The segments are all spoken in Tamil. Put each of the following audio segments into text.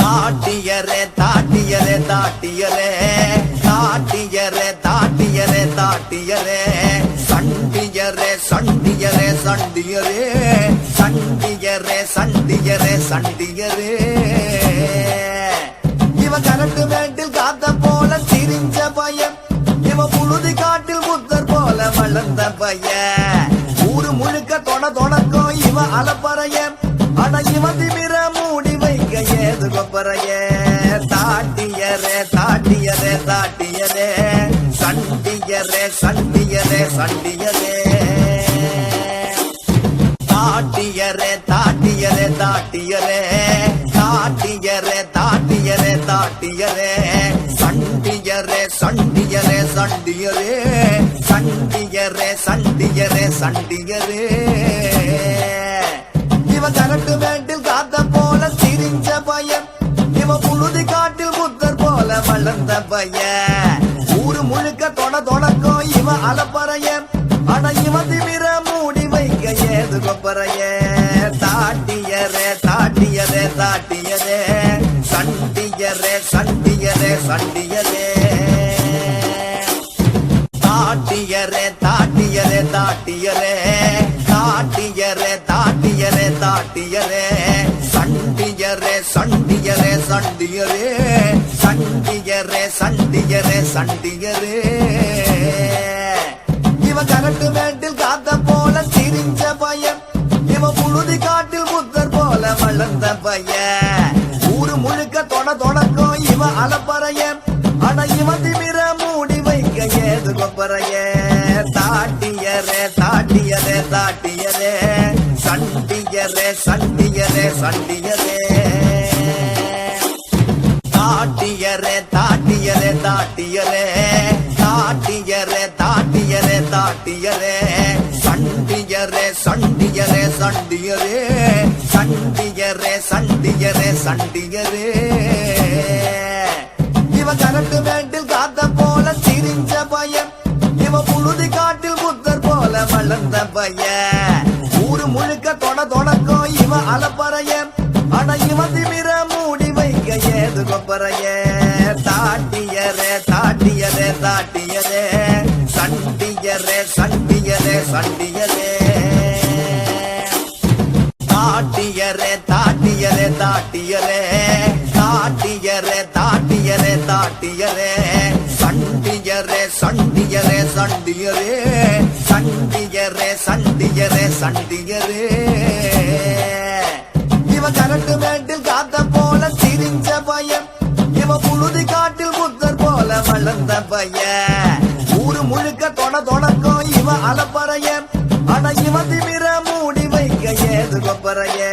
தாட்டியரே தாட்டியரே தாட்டியரே தாட்டியரே தாட்டியரே தாட்டியரே சண்டியரே சண்டியரே சண்டியரே சண்டியரே சண்டியரே சண்டியரே இவ கரட்டு மேட்டில் காத்த போல திரிஞ்ச பையன் இவ புழுதி காட்டில் புத்தர் போல வளர்ந்த பையன் ஊரு முழுக்க தொடக்கும் இவ அலப்பறையன் அட இவ திமிர மூடி வைக்க ஏது கொப்பறையே தாட்டியரே தாட்டியரே தாட்டியரே சண்டியரே சண்டியரே சண்டியரே தாட்டியரே தாட்டியரே தாட்டியரே தாட்டியரே தாட்டியரே தாட்டியரே சண்டியரே சண்டியரே சண்டியரே சண்டியரே சண்டியரே சண்டியரே இவ கரட்டு மேட்டில் காத்த போல திரிஞ்ச பையன் இவ புழுதி காட்டில் புத்தர் போல வளர்ந்த பையன் ஊரு முழுக்க தொடக்கும் இவ அலப்பறையன் அட இவ திமிர மூடி வைக்க ஏது கொப்பறையே தாட்டியரே தாட்டியரே தாட்டியரே சண்டியரே சண்டியரே சண்டியரே தாட்டியரே தாட்டியரே தாட்டியரே தாட்டியரே தாட்டியரே தாட்டியரே சண்டியரே சண்டியரே சண்டியரே சண்டியரே சண்டியரே சண்டியரே இவ கரட்டு மேட்டில் காத்த போல திரிஞ்ச பையன் இவ புழுதி காட்டில் புத்தர் போல வளர்ந்த பையன் ஊரு முழுக்க தொடக்கும் இவ அலப்பறையன் அட இவ திமிர மூடி வைக்க ஏது கொப்பறையே தாட்டியரே தாட்டியரே தாட்டியரே சண்டியரே சண்டியரே சண்டியரே தாட்டியரே தாட்டியரே தாட்டியரே தாட்டியரே தாட்டியரே தாட்டியரே சண்டியரே சண்டியரே சண்டியரே சண்டியரே சண்டியரே சண்டியரே இவ கரட்டு மேட்டில் காத்த போல திரிஞ்ச பையன் இவ புழுதி காட்டில் புத்தர் போல வளர்ந்த பையன் ஊரு முழுக்க தொடக்கும் இவ அலப்பறையன் அட இவ திமிர மூடி வைக்க ஏது கொப்பறையே தாட்டியரே தாட்டியரே தாட்டியரே சண்டியரே சண்டியரே சண்டியரே தாட்டியரே தாட்டியரே தாட்டியரே தாட்டியரே தாட்டியரே தாட்டியரே சண்டியரே சண்டியரே சண்டியரே சண்டியரே சண்டியரே சண்டியரே இவ கரட்டு மேட்டில் காத்த போல திரிஞ்ச பையன் இவ புழுதி காட்டில் புத்தர் போல வளர்ந்த பையன் ஊரு முழுக்க தொடக்கும் இவ அலப்பறையன் அட இவ திமிர மூடி வைக்க ஏது கொப்பறையே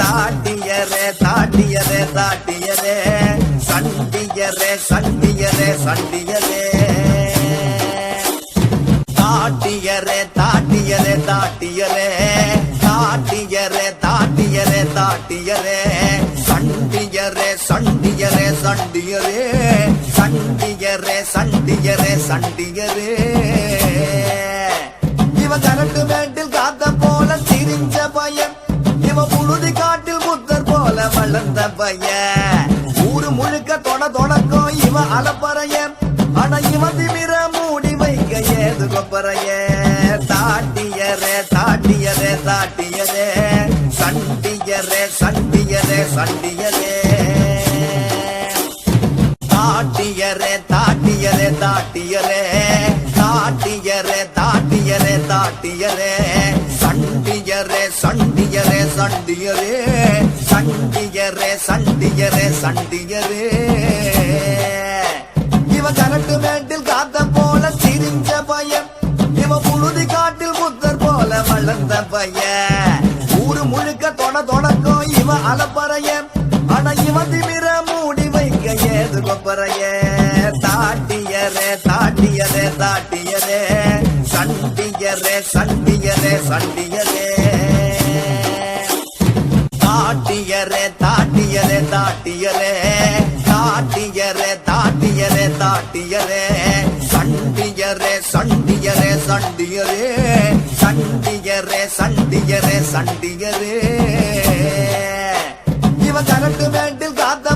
தாட்டியரே தாட்டியரே தாட்டியரே சண்டியரே சண்டியரே சண்டியரே தாட்டியரே தாட்டியரே தாட்டியரே தாட்டியரே தாட்டியரே தாட்டியரே சண்டியரே சண்டியரே சண்டியரே சண்டியரே சண்டியரே சண்டியரே இவ கரட்டு மேட்டில் காத்த போல திரிஞ்ச பையன் இவ புழுதி காட்டில் புத்தர் போல வளர்ந்த பையன் ஊரு முழுக்க தொடக்கும் இவ அலப்பறையன் அட இவ திமிர மூடி வைக்க ஏது கொப்பறையே தாட்டியரே தாட்டியரே தாட்டியரே சண்டியரே சண்டியரே சண்டியரே தாட்டியரே தாட்டியரே தாட்டியரே தாட்டியரே தாட்டியரே தாட்டியரே சண்டியரே சண்டியரே சண்டியரே சண்டியரே சண்டியரே சண்டியரே இவ கரட்டு மேட்டில் காத்த போல திரிஞ்ச பையன் இவ புழுதி காட்டில் புத்தர் போல வளர்ந்த பையன் ஊரு முழுக்க தொடக்கும் இவ அலப்பறையன் அட இவ திமிர மூடி வைக்க ஏது கொப்பறையே தாட்டியரே தாட்டியரே தாட்டியரே சண்டியரே சண்டியரே சண்டியரே தாட்டியரே தாட்டியரே தாட்டியரே தாட்டியரே தாட்டியரே தாட்டியரே சண்டியரே சண்டியரே சண்டியரே சண்டியரே சண்டியரே சண்டியரே இவ கரட்டு மேட்டில் காத்த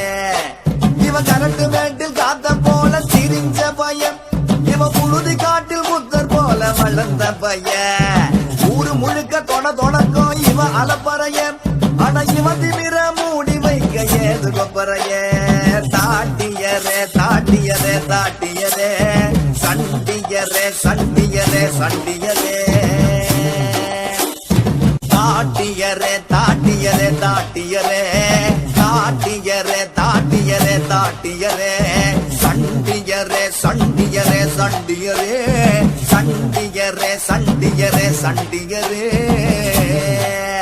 இவன் கரட்டு மேட்டில் காத்த போல திரிஞ்ச பையன், இவன் புழுதி காட்டில் புத்தர் போல வளர்ந்த பையன். ஊரு முழுக்க தொடக்கும் இவன் அலப்பறையன், ஆனா இவன் திமிர மூடி வைக்க ஏது கொப்பறையே. தாட்டியரே தாட்டியரே தாட்டியரே, சண்டியரே சண்டியரே சண்டியரே. தாட்டியரே தாட்டியரே தாட்டியரே, தாட்டியரே தாட்டியரே தாட்டியரே, சண்டியரே சண்டியரே சண்டியரே, சண்டியரே சண்டியரே சண்டியரே.